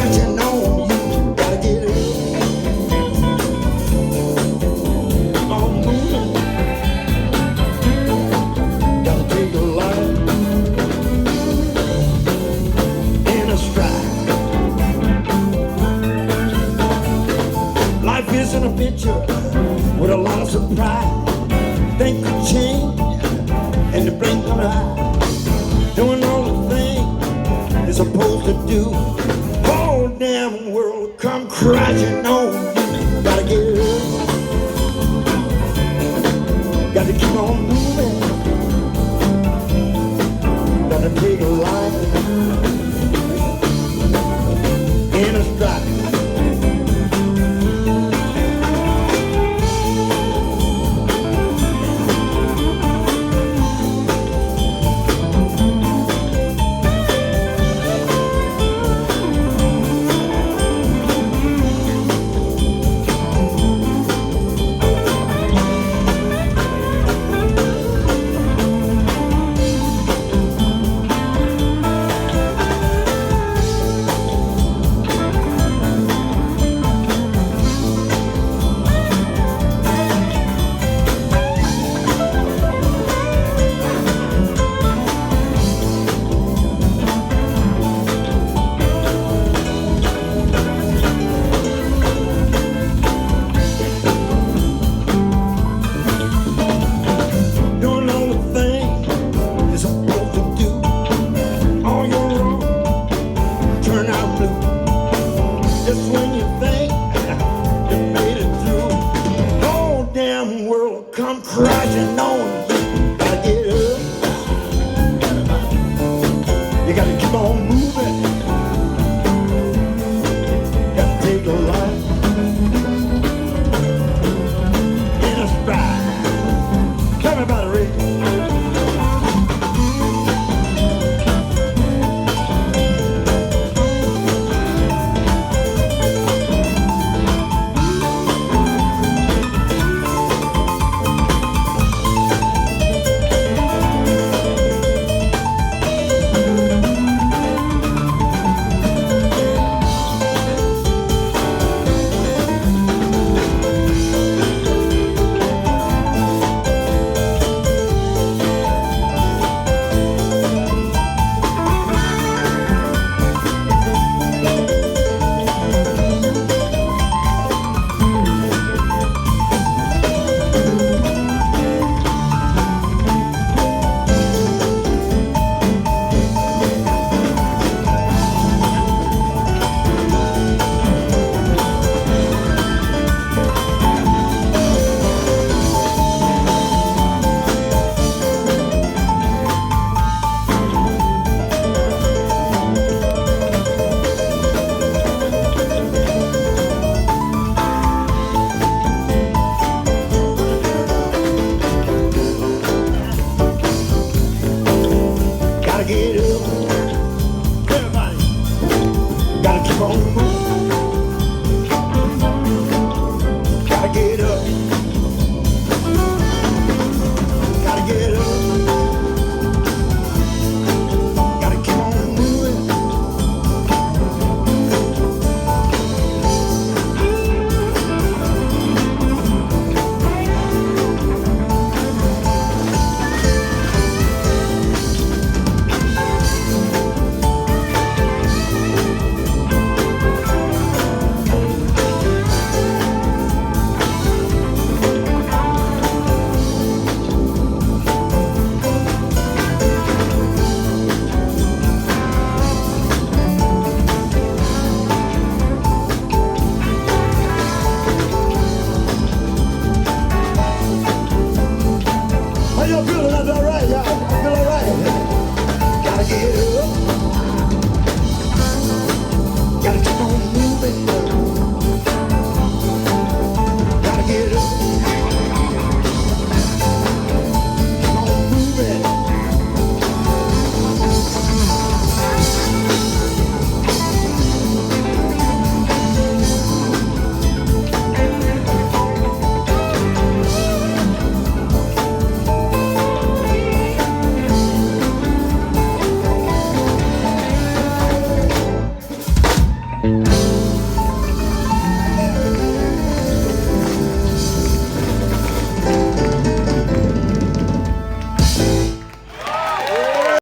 crashing on you. Gotta get it on moving. Gotta take a life in a stride. Life isn't a picture with a lot of surprise. Things could change in the blink of an eye. Doing all the things they're supposed to do. Whole damn world come crashing on you. Gotta get up, gotta keep on moving. Gotta take a life in a stride. Just when you think you made it through, whole damn world come crashing on